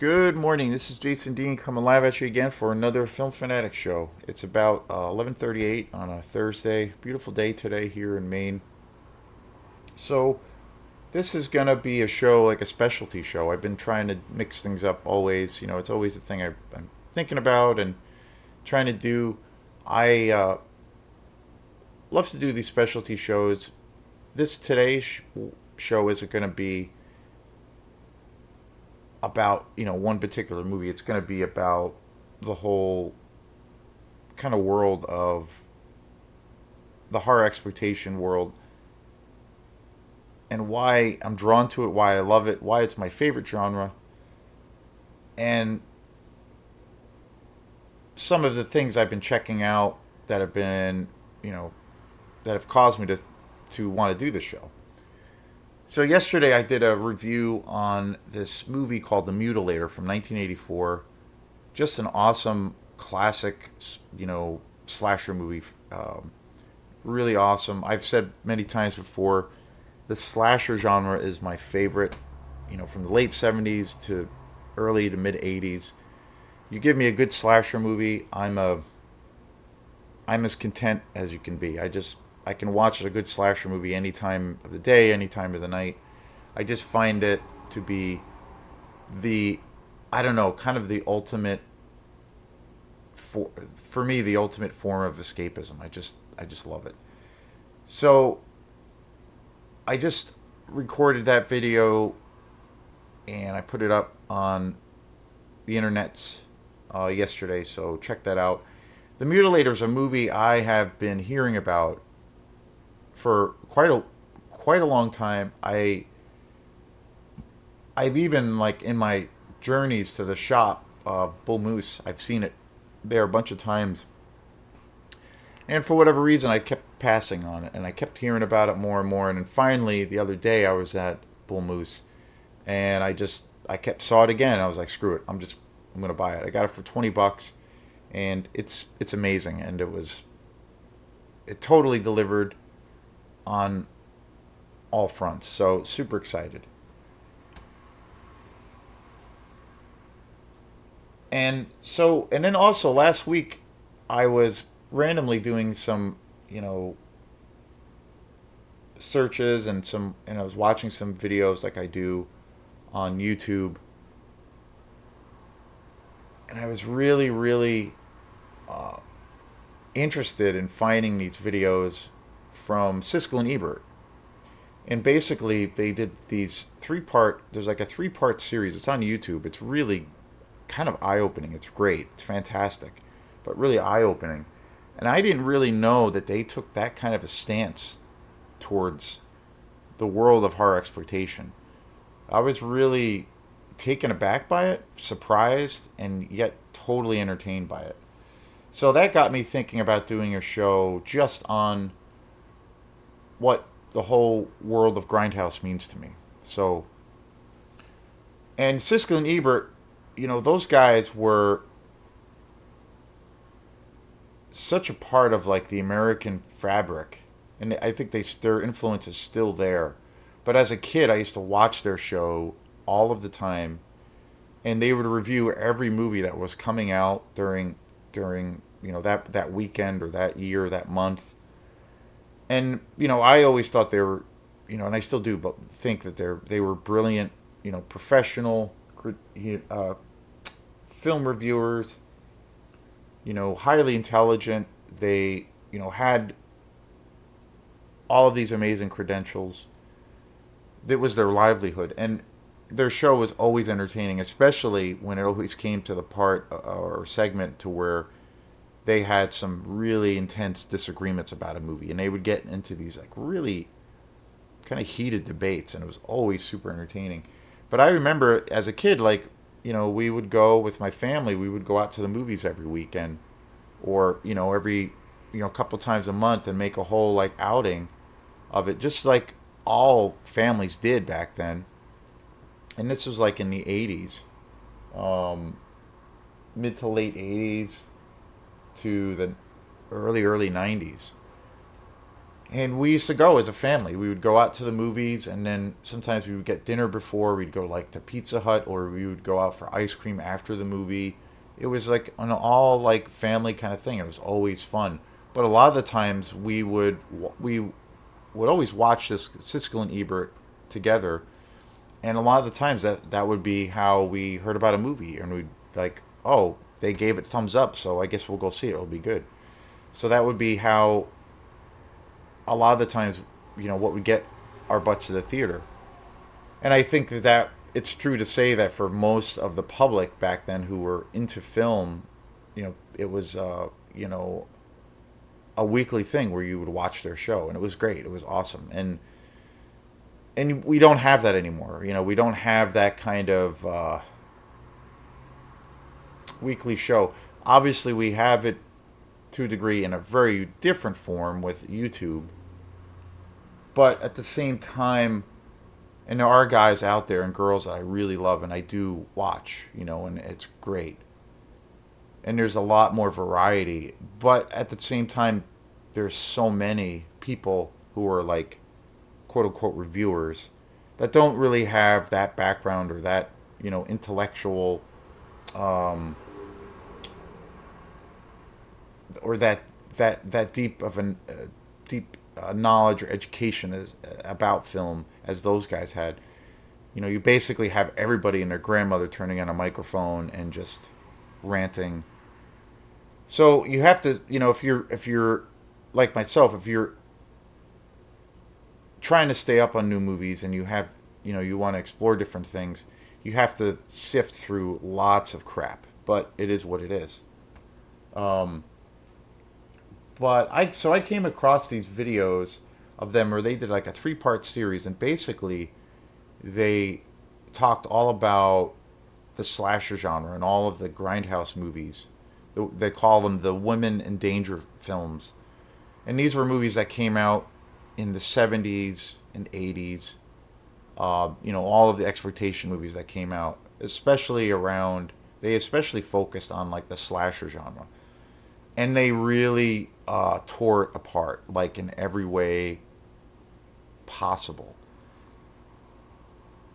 Good morning. This is Jason Dean coming live at you again for another Film Fanatic show. It's about 11:38 on a Thursday. Beautiful day today here in Maine. So this is gonna be a show like a specialty show. I've been trying to mix things up always. It's always the thing I'm thinking about and trying to do. I love to do these specialty shows. This today's show isn't gonna be about one particular movie. It's going to be about the whole kind of world of the horror exploitation world and why I'm drawn to it, why I love it, why it's my favorite genre, and some of the things I've been checking out that have been, you know, that have caused me to want to do this show. So yesterday I did a review on this movie called The Mutilator from 1984. Just an awesome classic, slasher movie. Really awesome. I've said many times before, the slasher genre is my favorite. From the late '70s to early to mid '80s. You give me a good slasher movie, I'm as content as you can be. I can watch a good slasher movie any time of the day, any time of the night. I just find it to be the I don't know, kind of the ultimate for me the ultimate form of escapism. I just love it. So I just recorded that video and I put it up on the internet yesterday. So check that out. The Mutilator is a movie I have been hearing about for quite a long time. I've even like in my journeys to the shop of Bull Moose, I've seen it there a bunch of times. And for whatever reason, I kept passing on it, and I kept hearing about it more and more. And then finally, the other day, I was at Bull Moose, and I kept saw it again. I was like, screw it, I'm gonna buy it. I got it for $20, and it's amazing. And it totally delivered on all fronts. So super excited. And then also last week, I was randomly doing some, you know, searches and I was watching some videos like I do on YouTube, and I was really, really interested in finding these videos from Siskel and Ebert. And basically, they did these there's like a three-part series. It's on YouTube. It's really kind of eye-opening. It's great. It's fantastic, but really eye-opening. And I didn't really know that they took that kind of a stance towards the world of horror exploitation. I was really taken aback by it, surprised, and yet totally entertained by it. So that got me thinking about doing a show just on what the whole world of Grindhouse means to me. So, and Siskel and Ebert, those guys were such a part of like the American fabric, and I think their influence is still there. But as a kid, I used to watch their show all of the time, and they would review every movie that was coming out during that weekend or that year or that month. And I always thought they were, and I still do, but think that they were brilliant, professional uh, film reviewers, highly intelligent. They, had all of these amazing credentials. That was their livelihood, and their show was always entertaining, especially when it always came to the part or segment to where they had some really intense disagreements about a movie, and they would get into these like really kind of heated debates, and it was always super entertaining. But I remember as a kid, like, we would go with my family, we would go out to the movies every weekend, or every couple times a month, and make a whole like outing of it, just like all families did back then. And this was like in the '80s, um, mid to late '80s to the early '90s. And we used to go as a family. We would go out to the movies, and then sometimes we would get dinner before. We'd go like to Pizza Hut, or we would go out for ice cream after the movie. It was like an all like family kind of thing. It was always fun. But a lot of the times we would always watch this Siskel and Ebert together, and a lot of the times that would be how we heard about a movie, and we'd like, oh, they gave it thumbs up, so I guess we'll go see it. It'll be good. So that would be how a lot of the times, what would get our butts to the theater. And I think that it's true to say that for most of the public back then who were into film, it was a weekly thing where you would watch their show, and it was great. It was awesome, and we don't have that anymore. We don't have that kind of weekly show. Obviously, we have it to a degree in a very different form with YouTube, but at the same time, and there are guys out there and girls that I really love and I do watch, and it's great. And there's a lot more variety, but at the same time, there's so many people who are like quote unquote reviewers that don't really have that background or that intellectual um, or that deep of an deep knowledge or education about film as those guys had. You basically have everybody and their grandmother turning on a microphone and just ranting. So you have to, if you're like myself, if you're trying to stay up on new movies and you want to explore different things, you have to sift through lots of crap. But it is what it is. Um, but I came across these videos of them where they did like a three-part series, and basically they talked all about the slasher genre and all of the grindhouse movies. They call them the women in danger films, and these were movies that came out in the 70s and 80s. All of the exploitation movies that came out, especially around, they especially focused on like the slasher genre, and they really tore it apart, like in every way possible.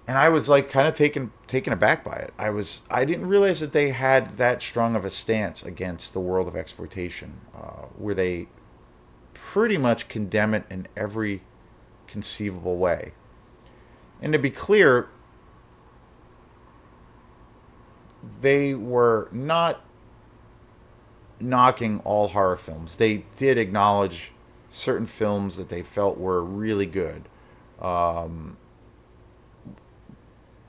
And I was like kind of taken aback by it. I didn't realize that they had that strong of a stance against the world of exploitation, where they pretty much condemn it in every conceivable way. And to be clear, they were not knocking all horror films. They did acknowledge certain films that they felt were really good. Um,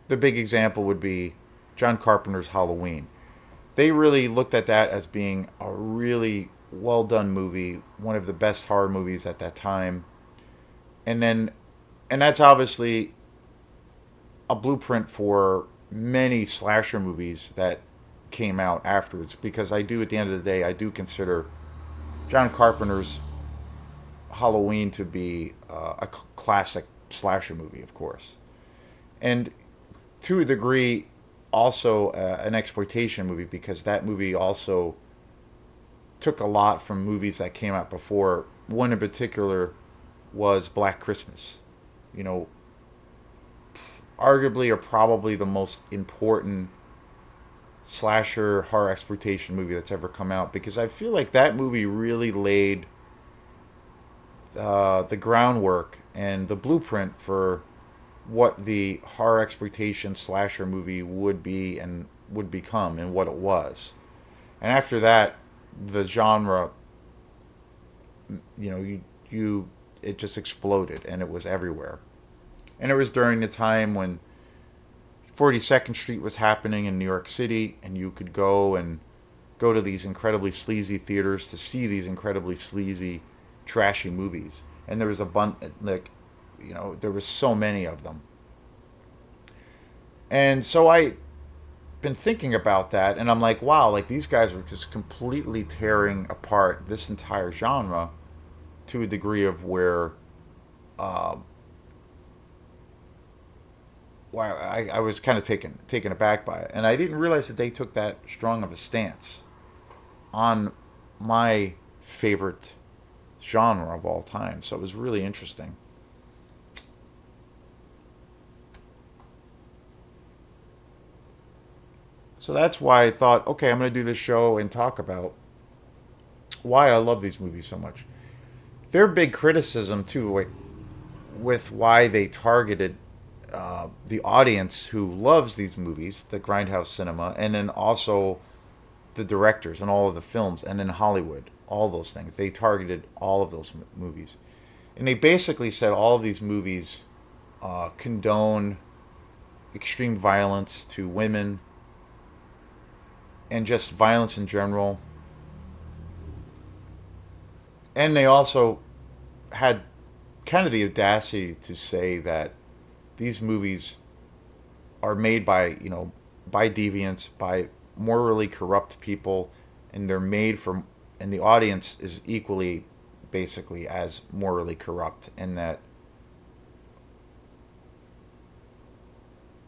the big example would be John Carpenter's Halloween. They really looked at that as being a really well done movie, one of the best horror movies at that time. And then, and that's obviously a blueprint for many slasher movies that came out afterwards. Because I do, at the end of the day, I do consider John Carpenter's Halloween to be a classic slasher movie, of course. And to a degree, also an exploitation movie, because that movie also took a lot from movies that came out before. One in particular was Black Christmas. You know, arguably or probably the most important slasher horror exploitation movie that's ever come out, because I feel like that movie really laid the groundwork and the blueprint for what the horror exploitation slasher movie would be and would become and what it was. And after that, the genre, you it just exploded and it was everywhere. And it was during the time when 42nd Street was happening in New York City, and you could go to these incredibly sleazy theaters to see these incredibly sleazy, trashy movies. And there was a bunch, like, there was so many of them. And so I been thinking about that, and I'm like, wow, like these guys are just completely tearing apart this entire genre to a degree of uh, where I was kind of taken aback by it, and I didn't realize that they took that strong of a stance on my favorite genre of all time. So it was really interesting. So that's why I thought, okay, I'm going to do this show and talk about why I love these movies so much. Their big criticism, too, with why they targeted the audience who loves these movies, the grindhouse cinema, and then also the directors and all of the films, and in Hollywood, all those things. They targeted all of those movies. And they basically said all of these movies condone extreme violence to women and just violence in general. And they also had kind of the audacity to say that these movies are made by, by deviants, by morally corrupt people, and they're made for, and the audience is equally basically as morally corrupt, and that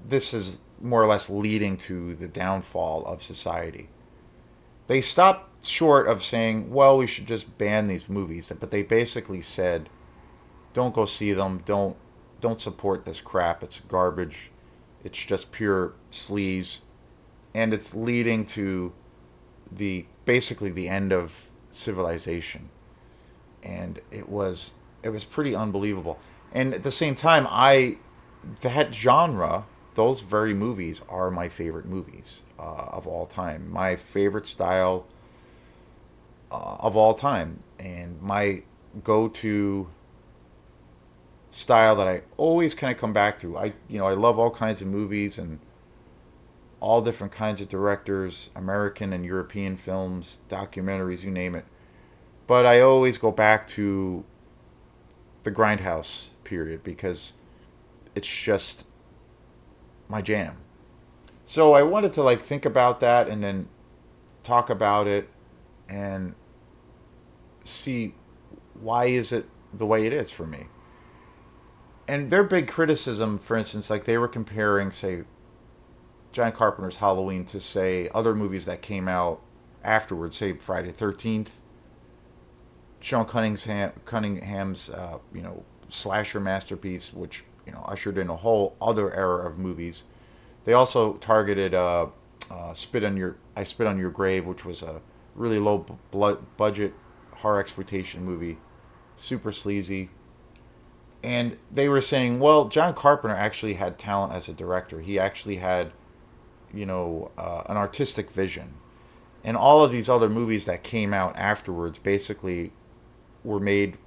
this is more or less leading to the downfall of society. They stopped short of saying, well, we should just ban these movies, but they basically said, don't go see them, don't support this crap, it's garbage, it's just pure sleaze, and it's leading to the basically the end of civilization. And it was pretty unbelievable. And at the same time, I that genre, those very movies are my favorite movies of all time. My favorite style of all time, and my go-to style that I always kind of come back to. I love all kinds of movies and all different kinds of directors, American and European films, documentaries, you name it. But I always go back to the grindhouse period because it's just my jam. So I wanted to like think about that and then talk about it and see why is it the way it is for me. And their big criticism, for instance, like they were comparing, say, John Carpenter's Halloween to, say, other movies that came out afterwards, say Friday 13th, Cunningham's slasher masterpiece, which ushered in a whole other era of movies. They also targeted I Spit on Your Grave, which was a really low budget horror exploitation movie, super sleazy. And they were saying, well, John Carpenter actually had talent as a director. He actually had, an artistic vision. And all of these other movies that came out afterwards basically were made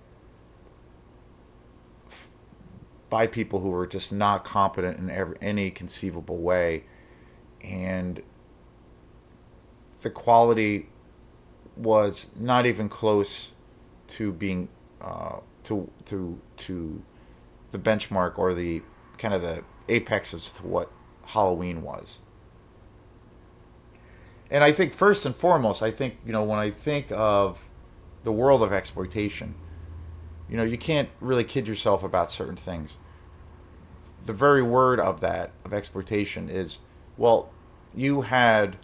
by people who were just not competent in any conceivable way. And the quality was not even close to being to the benchmark or the kind of the apex as to what Halloween was. And I think first and foremost, I think when I think of the world of exploitation, you can't really kid yourself about certain things. The very word of that of exploitation is, well, you had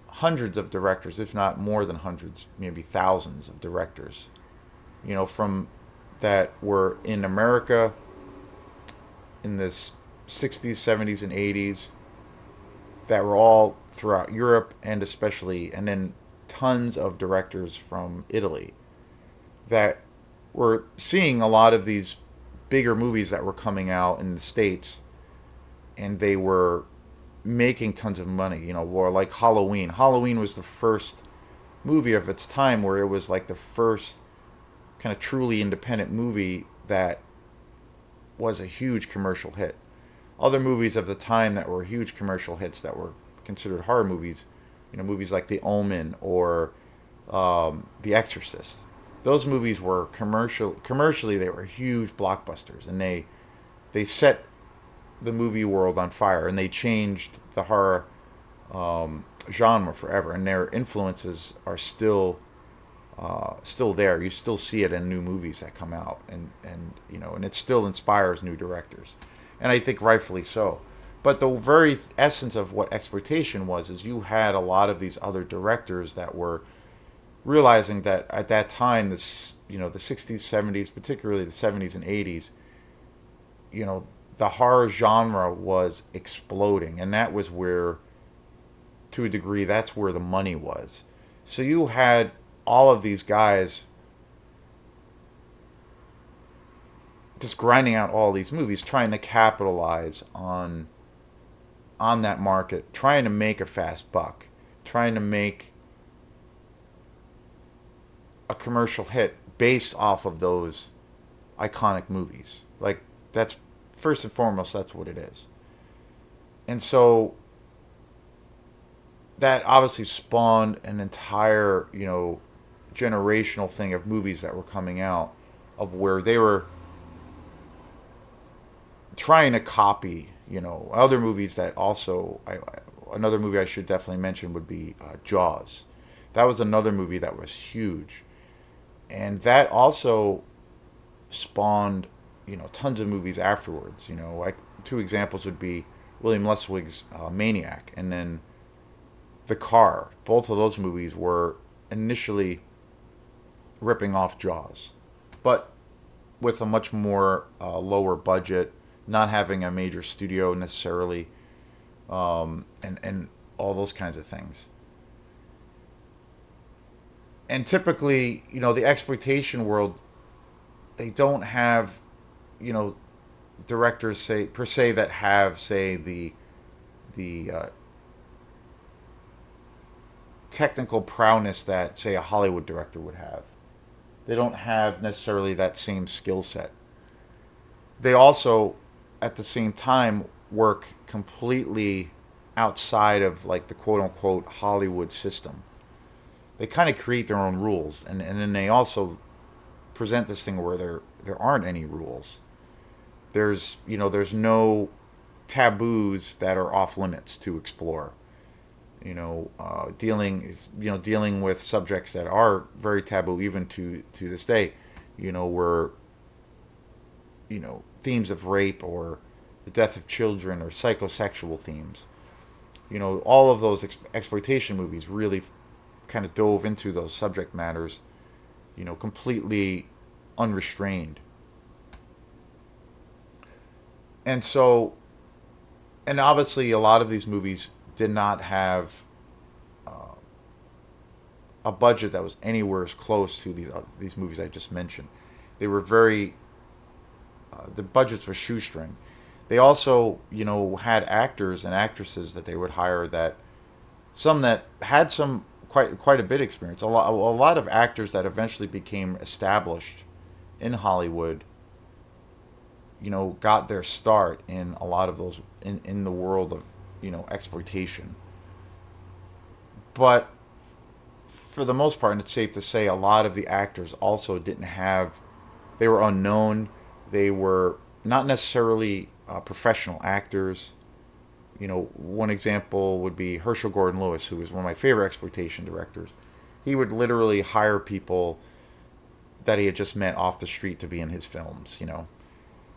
hundreds of directors, if not more than hundreds, maybe thousands of directors, from that were in America in the 60s, 70s, and 80s, that were all throughout Europe and especially, and then tons of directors from Italy that were seeing a lot of these bigger movies that were coming out in the States, and they were making tons of money, or like Halloween. Halloween was the first movie of its time where it was like the first kind of truly independent movie that was a huge commercial hit. Other movies of the time that were huge commercial hits that were considered horror movies, movies like The Omen or The Exorcist. Those movies were commercially they were huge blockbusters, and they set the movie world on fire, and they changed the horror genre forever. And their influences are still there. You still see it in new movies that come out, and it still inspires new directors, and I think rightfully so. But the very essence of what exploitation was is you had a lot of these other directors that were realizing that at that time this the 60s, 70s, particularly the 70s and 80s, you know, the horror genre was exploding, and that was where, to a degree, that's where the money was. So you had all of these guys just grinding out all these movies, trying to capitalize on that market, trying to make a fast buck, trying to make a commercial hit based off of those iconic movies. Like, that's first and foremost, that's what it is. And so that obviously spawned an entire, generational thing of movies that were coming out, of where they were trying to copy, other movies that also, another movie I should definitely mention would be Jaws. That was another movie that was huge. And that also spawned, tons of movies afterwards. Like two examples would be William Luswig's Maniac, and then The Car. Both of those movies were initially ripping off Jaws, but with a much more lower budget, not having a major studio necessarily, and all those kinds of things. And typically, the exploitation world, they don't have, you know, directors say per se that have, say, the technical prowess that, say, a Hollywood director would have. They don't have necessarily that same skill set. They also, at the same time, work completely outside of, like, the quote unquote Hollywood system. They kind of create their own rules, and then they also present this thing where there aren't any rules. There's no taboos that are off limits to explore. Dealing with subjects that are very taboo even to this day. Where themes of rape or the death of children or psychosexual themes. All of those exploitation movies really kind of dove into those subject matters, completely unrestrained. And so, and obviously, a lot of these movies did not have a budget that was anywhere as close to these movies I just mentioned. They were very the budgets were shoestring. They also, had actors and actresses that they would hire, that some that had some quite a bit of experience. A lot of actors that eventually became established in Hollywood, got their start in a lot of those in the world of, exploitation. But for the most part, and it's safe to say, a lot of the actors also didn't have, they were unknown. They were not necessarily professional actors. One example would be Herschel Gordon Lewis, who was one of my favorite exploitation directors. He would literally hire people that he had just met off the street to be in his films.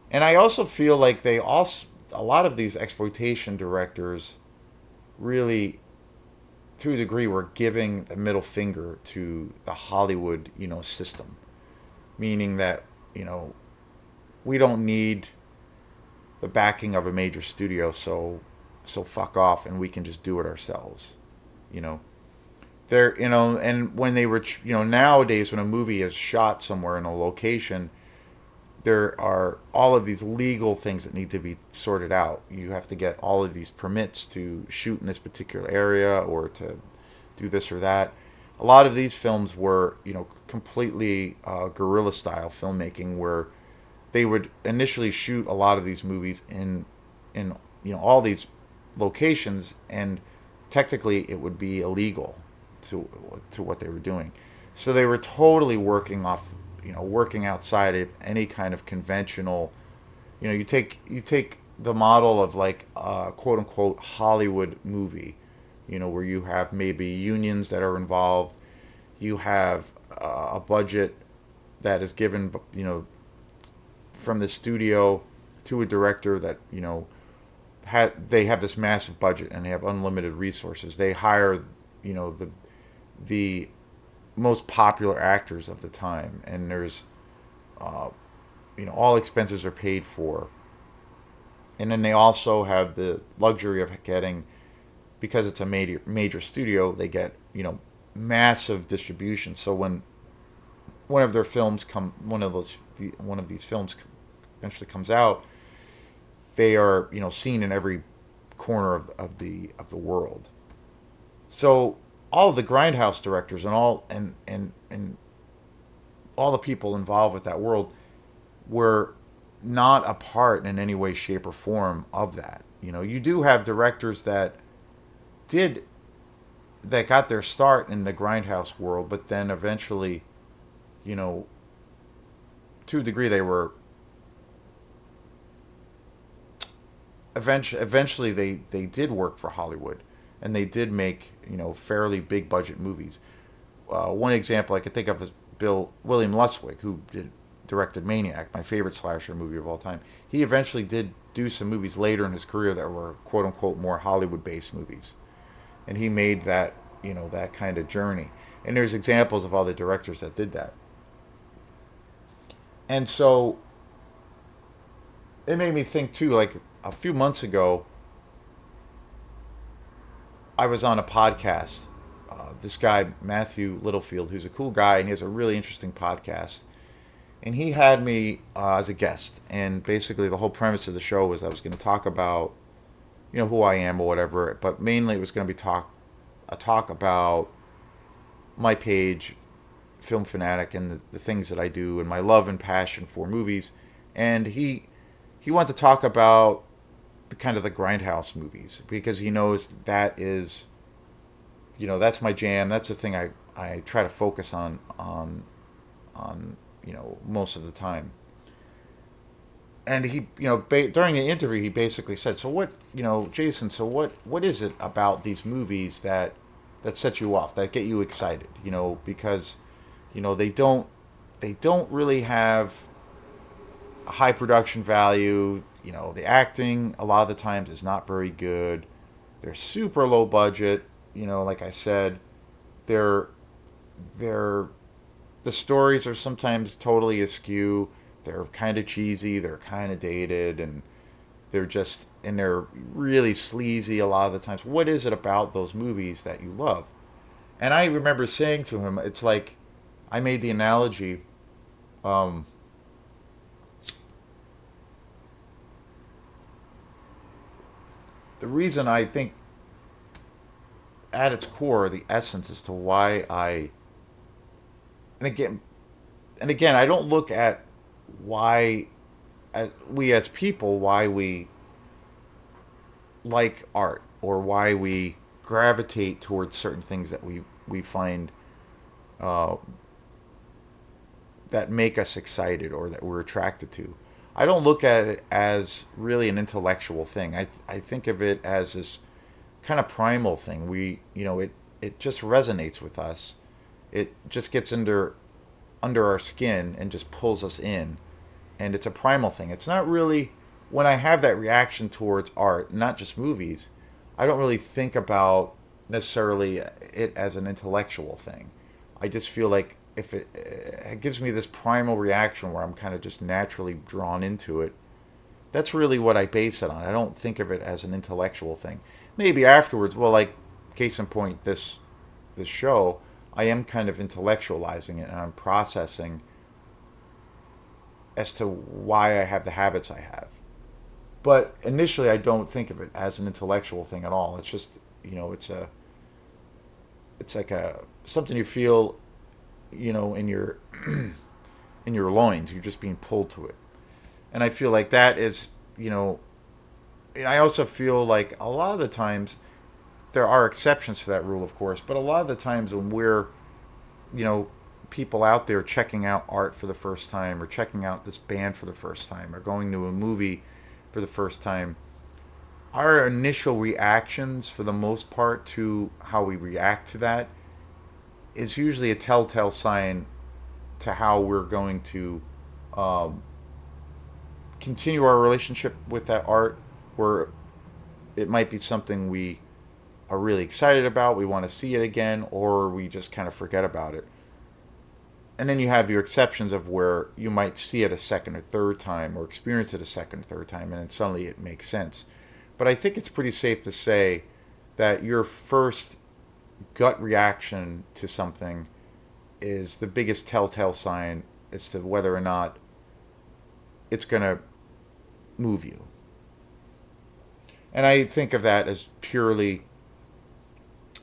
And I also feel like a lot of these exploitation directors really, to a degree, were giving the middle finger to the Hollywood, system. Meaning that, we don't need the backing of a major studio, so fuck off, and we can just do it ourselves. You know, and when they were, nowadays when a movie is shot somewhere in a location, there are all of these legal things that need to be sorted out. You have to get all of these permits to shoot in this particular area or to do this or that. A lot of these films were, completely guerrilla style filmmaking, where they would initially shoot a lot of these movies in all these locations, and technically it would be illegal to what they were doing. So they were totally working outside of any kind of conventional. You take the model of, like, quote unquote Hollywood movie, where you have maybe unions that are involved. You have a budget that is given, from the studio to a director that, they have this massive budget and they have unlimited resources. They hire, the most popular actors of the time, and there's uh, all expenses are paid for, and then they also have the luxury of getting, because it's a major studio, they get massive distribution. So when one of these films eventually comes out, they are seen in every corner of the world. So all of the grindhouse directors and all the people involved with that world were not a part in any way, shape, or form of that. You do have directors did that got their start in the grindhouse world, but then eventually, you know, to a degree, they were eventually they did work for Hollywood, and they did make fairly big budget movies. One example I could think of is William Lustig, who directed Maniac, my favorite slasher movie of all time. He eventually did do some movies later in his career that were quote unquote more Hollywood based movies, and he made that kind of journey. And there's examples of all the directors that did that. And so it made me think too. Like a few months ago, I was on a podcast. This guy Matthew Littlefield, who's a cool guy, and he has a really interesting podcast. And he had me as a guest, and basically the whole premise of the show was I was going to talk about who I am or whatever, but mainly it was going to be a talk about my page, Film Fanatic, and the things that I do, and my love and passion for movies. And he wanted to talk about the kind of the grindhouse movies, because he knows that is that's my jam. That's the thing I try to focus on most of the time. And he during the interview he basically said, so what Jason, so what is it about these movies that set you off, that get you excited, because they don't really have a high production value. The acting a lot of the times is not very good. They're super low budget. Like I said, they're they're the stories are sometimes totally askew. They're kind of cheesy. They're kind of dated, and they're really sleazy a lot of the times. What is it about those movies that you love? And I remember saying to him, it's like I made the analogy. Um, the reason I think, at its core, the essence as to why and again, I don't look at why, as we as people, why we like art, or why we gravitate towards certain things that we find uh, that make us excited or that we're attracted to. I don't look at it as really an intellectual thing. I think of it as this kind of primal thing. It just resonates with us. It just gets under our skin and just pulls us in, and it's a primal thing. It's not really, when I have that reaction towards art, not just movies, I don't really think about necessarily it as an intellectual thing. I just feel like if it gives me this primal reaction where I'm kind of just naturally drawn into it, that's really what I base it on. I don't think of it as an intellectual thing. Maybe afterwards, well, like case in point, this show, I am kind of intellectualizing it, and I'm processing as to why I have the habits I have. But initially, I don't think of it as an intellectual thing at all. It's just it's like a something you feel, in your in your loins. You're just being pulled to it, and I feel like that is, and I also feel like a lot of the times there are exceptions to that rule, of course, but a lot of the times when we're, you know, people out there checking out art for the first time, or checking out this band for the first time, or going to a movie for the first time, our initial reactions, for the most part, to how we react to that is usually a telltale sign to how we're going to um, continue our relationship with that art, where it might be something we are really excited about, we want to see it again, or we just kind of forget about it. And then you have your exceptions of where you might see it a second or third time or experience it a second or third time, and then suddenly it makes sense. But I think it's pretty safe to say that your first gut reaction to something is the biggest telltale sign as to whether or not it's going to move you. And I think of that as purely,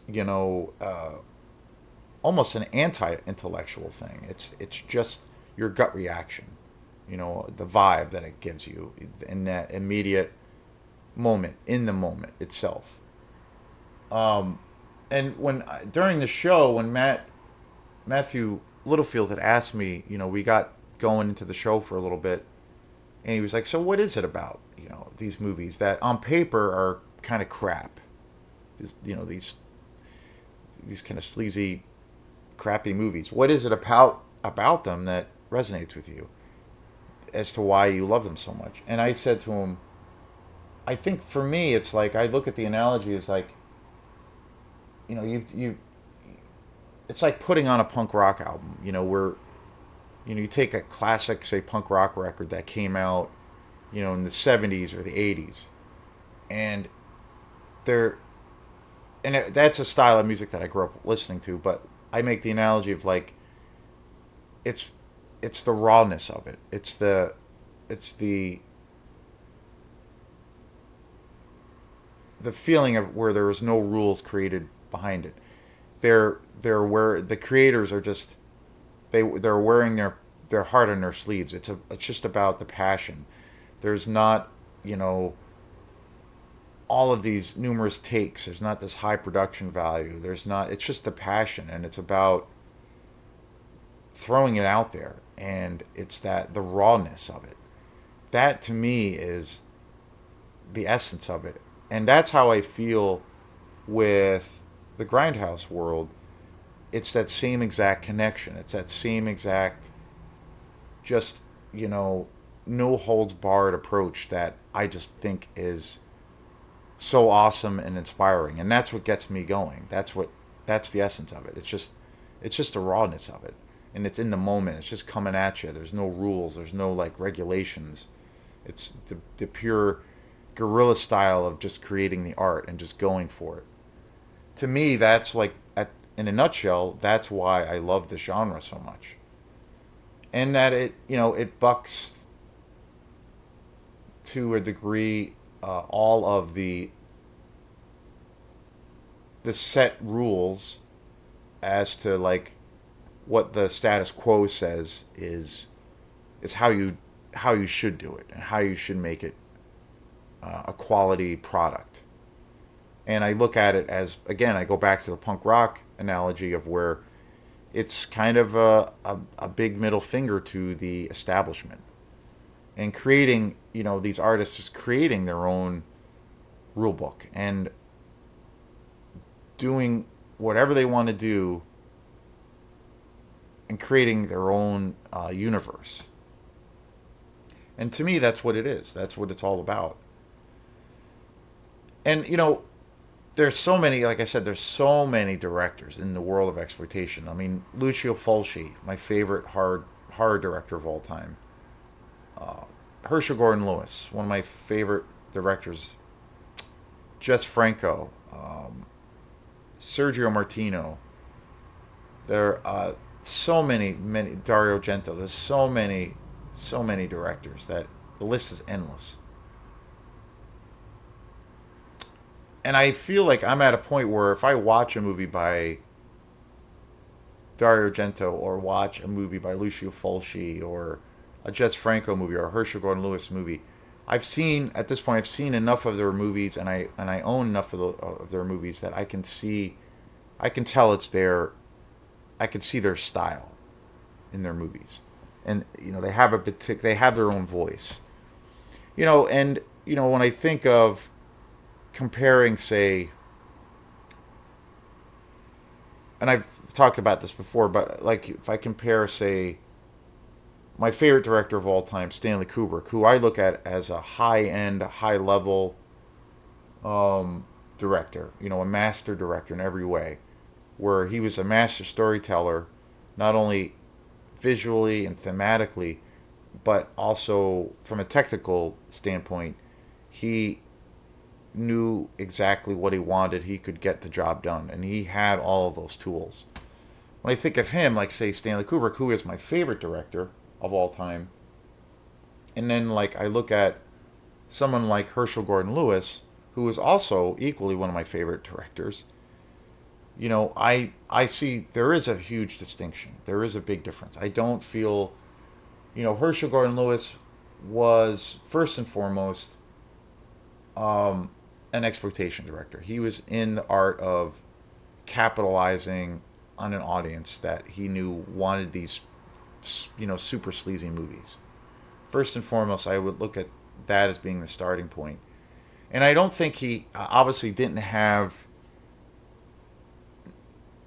you know, almost an anti-intellectual thing. It's just your gut reaction, you know, the vibe that it gives you in that immediate moment, in the moment itself. Um, and when during the show, when Matthew Littlefield had asked me, you know, we got going into the show for a little bit, and he was like, "So what is it about, you know, these movies that on paper are kind of crap, you know, these kind of sleazy, crappy movies? What is it about them that resonates with you as to why you love them so much?" And I said to him, "I think for me, it's like I look at the analogy as like, you know, you it's like putting on a punk rock album, you know, where you know you take a classic, say, punk rock record that came out, you know, in the '70s or the '80s, and they're that's a style of music that I grew up listening to. But I make the analogy of like it's it's the rawness of it. It's the feeling of where there is no rules created behind it. They're where the creators are just they're wearing their heart on their sleeves. It's just about the passion. There's not, you know, all of these numerous takes. There's not this high production value. There's not. It's just the passion, and it's about throwing it out there, and it's that the rawness of it. That to me is the essence of it, and that's how I feel with the grindhouse world. It's that same exact connection. It's that same exact, just, you know, no holds barred approach that I just think is so awesome and inspiring, and that's what gets me going. That's the essence of it. It's just the rawness of it, and it's in the moment. It's just coming at you. There's no rules. There's no like regulations. It's the pure guerrilla style of just creating the art and just going for it. To me, that's like in a nutshell. That's why I love the genre so much, and that it, you know, it bucks to a degree all of the set rules as to like what the status quo says is how you should do it and how you should make it a quality product. And I look at it as, again, I go back to the punk rock analogy of where it's kind of a big middle finger to the establishment and creating, you know, these artists just creating their own rule book and doing whatever they want to do and creating their own universe. And to me, that's what it is. That's what it's all about. And, you know, there's so many, like I said, there's so many directors in the world of exploitation. I mean, Lucio Fulci, my favorite horror director of all time. Herschel Gordon Lewis, one of my favorite directors. Jess Franco, Sergio Martino. There are so many Dario Argento. There's so many directors that the list is endless. And I feel like I'm at a point where if I watch a movie by Dario Argento or watch a movie by Lucio Fulci or a Jess Franco movie or a Herschel Gordon Lewis movie, at this point I've seen enough of their movies and I own enough of their movies that I can tell it's their I can see their style in their movies, and you know they have their own voice, you know. And you know, when I think of comparing, say, and I've talked about this before, but like if I compare, say, my favorite director of all time, Stanley Kubrick, who I look at as a high end, high level director, you know, a master director in every way, where he was a master storyteller, not only visually and thematically, but also from a technical standpoint, he knew exactly what he wanted. He could get the job done, and he had all of those tools. When I think of him, like say Stanley Kubrick, who is my favorite director of all time, and then like I look at someone like Herschel Gordon Lewis, who is also equally one of my favorite directors, I see there is a huge distinction. There is a big difference. I don't feel, Herschel Gordon Lewis was first and foremost an exploitation director. He was in the art of capitalizing on an audience that he knew wanted these, super sleazy movies. First and foremost, I would look at that as being the starting point. And I don't think he obviously didn't have,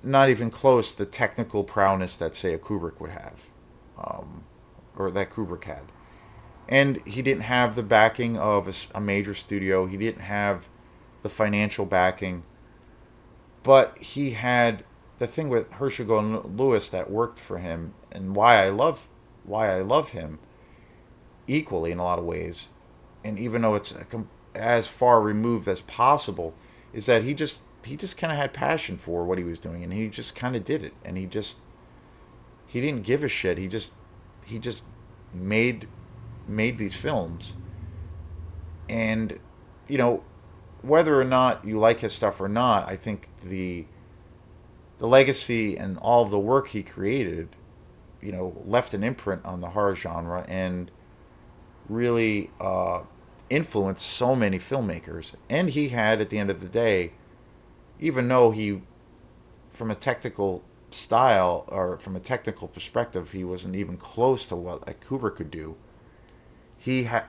not even close, the technical prowess that, say, a Kubrick would have, or that Kubrick had. And he didn't have the backing of a major studio. He didn't have the financial backing. But he had the thing with Herschel Gordon Lewis that worked for him, and why I love him equally in a lot of ways, and even though it's as far removed as possible, is that he just kind of had passion for what he was doing, and he just kind of did it, and he didn't give a shit. He just made made these films, and you know whether or not you like his stuff or not, I think the legacy and all of the work he created, left an imprint on the horror genre and really influenced so many filmmakers. And he had, at the end of the day, even though he, from a technical style or from a technical perspective, he wasn't even close to what like Kubrick could do. He had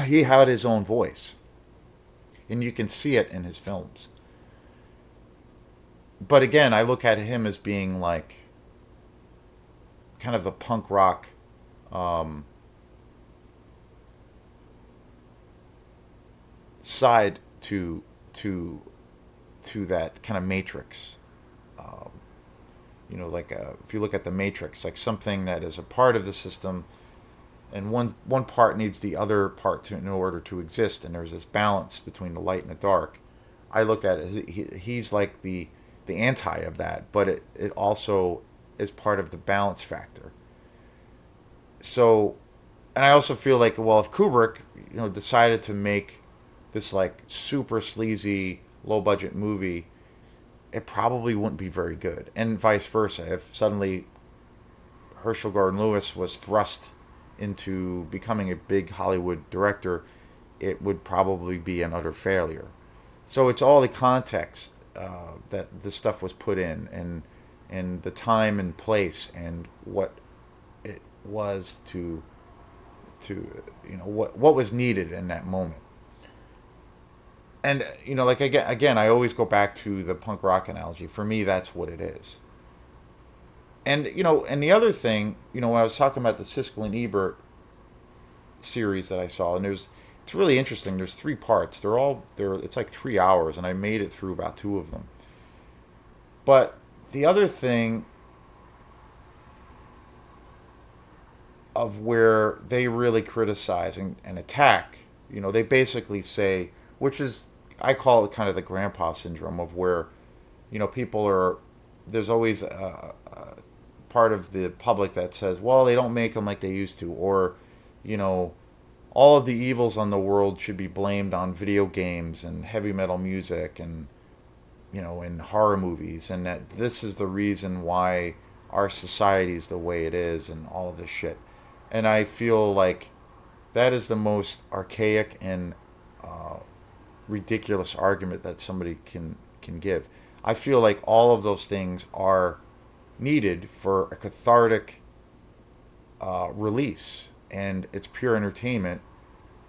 he had his own voice, and you can see it in his films. But again, I look at him as being like kind of the punk rock um, side to that kind of Matrix. Um, like if you look at the Matrix, like something that is a part of the system, and one part needs the other part in order to exist, and there's this balance between the light and the dark. I look at it. He's like the anti of that, but it also is part of the balance factor. So, and I also feel like, well, if Kubrick, decided to make this like super sleazy, low budget movie, it probably wouldn't be very good, and vice versa. If suddenly Herschel Gordon Lewis was thrust into becoming a big Hollywood director, it would probably be an utter failure. So it's all the context that this stuff was put in, and the time and place, and what it was to what was needed in that moment. And like again, I always go back to the punk rock analogy. For me, that's what it is. And and the other thing, when I was talking about the Siskel and Ebert series that I saw, and it's really interesting. There's three parts. It's like 3 hours, and I made it through about two of them. But the other thing of where they really criticize and attack, they basically say, which is, I call it kind of the grandpa syndrome of where, people are, there's always a part of the public that says, well, they don't make them like they used to, or, you know, all of the evils on the world should be blamed on video games and heavy metal music and, and horror movies, and that this is the reason why our society is the way it is and all of this shit. And I feel like that is the most archaic and uh, ridiculous argument that somebody can give. I feel like all of those things are needed for a cathartic release, and it's pure entertainment.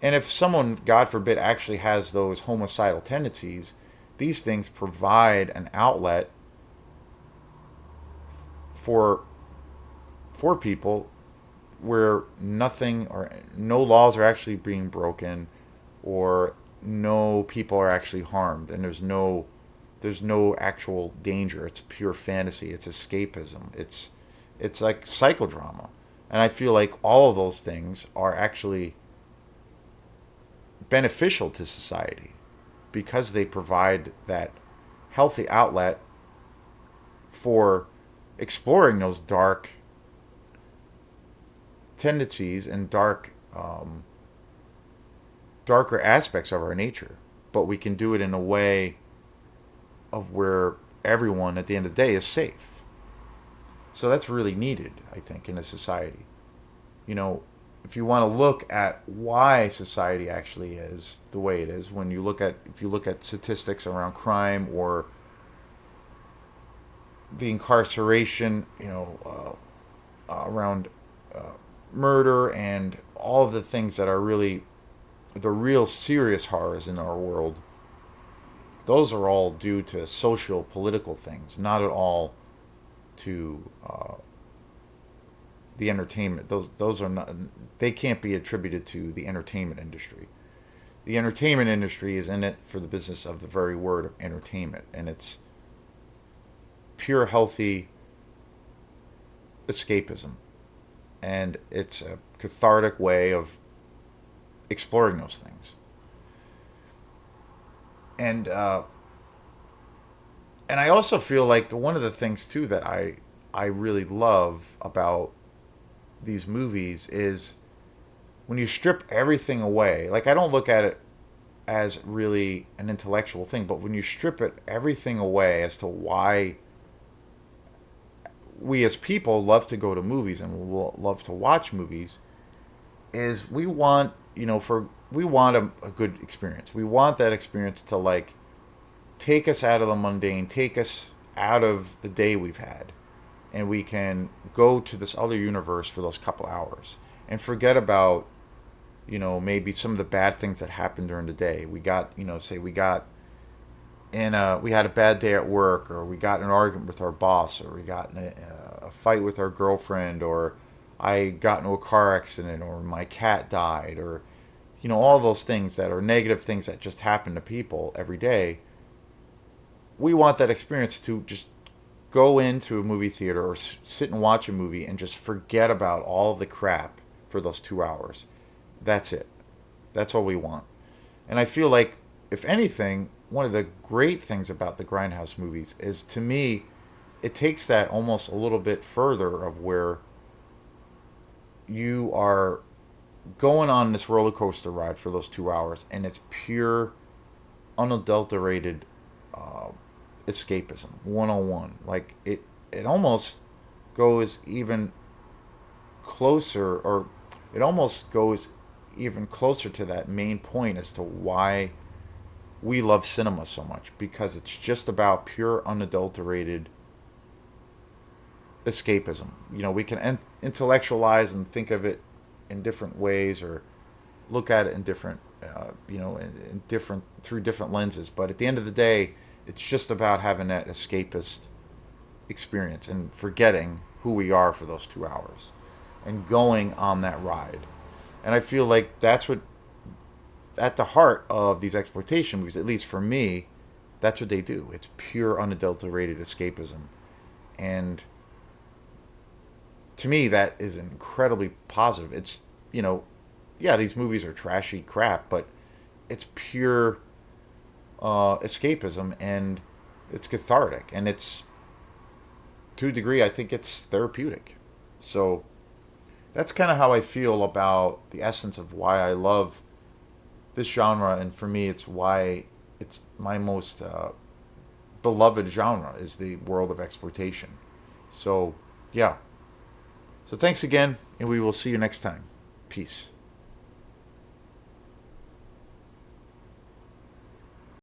And if someone, God forbid, actually has those homicidal tendencies, these things provide an outlet for people where nothing or no laws are actually being broken, or no people are actually harmed, and there's no actual danger. It's pure fantasy. It's escapism. It's It's like psychodrama. And I feel like all of those things are actually beneficial to society because they provide that healthy outlet for exploring those tendencies and darker aspects of our nature. But we can do it in a way of where everyone at the end of the day is safe. So that's really needed, I think, in a society. You know, if you want to look at why society actually is the way it is, when you look at if you look at statistics around crime or the incarceration, around murder and all of the things that are really the real serious horrors in our world, those are all due to social political things, not at all to the entertainment. Those are not, they can't be attributed to the entertainment industry. The entertainment industry is in it for the business of the very word of entertainment, and it's pure healthy escapism, and it's a cathartic way of exploring those things. And and I also feel like one of the things too that I really love about these movies is when you strip everything away. Like I don't look at it as really an intellectual thing, but when you strip it everything away as to why we as people love to go to movies and love to watch movies, is we want we want a good experience. We want that experience to like take us out of the mundane, take us out of the day we've had, and we can go to this other universe for those couple hours and forget about maybe some of the bad things that happened during the day. We got say we had a bad day at work, or we got in an argument with our boss, or we got in a fight with our girlfriend, or I got into a car accident, or my cat died, or all those things that are negative things that just happen to people every day. We want that experience to just go into a movie theater or sit and watch a movie and just forget about all the crap for those 2 hours. That's it. That's all we want. And I feel like, if anything, one of the great things about the Grindhouse movies is, to me, it takes that almost a little bit further, of where you are going on this roller coaster ride for those 2 hours, and it's pure, unadulterated escapism 101. Like it almost goes even closer, or it almost goes even closer to that main point as to why we love cinema so much, because it's just about pure unadulterated escapism. We can intellectualize and think of it in different ways, or look at it in different in different through different lenses, but at the end of the day, it's just about having that escapist experience and forgetting who we are for those 2 hours and going on that ride. And I feel like that's what, at the heart of these exploitation movies, at least for me, that's what they do. It's pure unadulterated escapism. And to me, that is incredibly positive. It's, yeah, these movies are trashy crap, but it's pure escapism, and it's cathartic, and it's, to a degree, I think it's therapeutic. So that's kind of how I feel about the essence of why I love this genre, and for me, it's why it's my most beloved genre, is the world of exploitation. So yeah. So thanks again, and we will see you next time. Peace.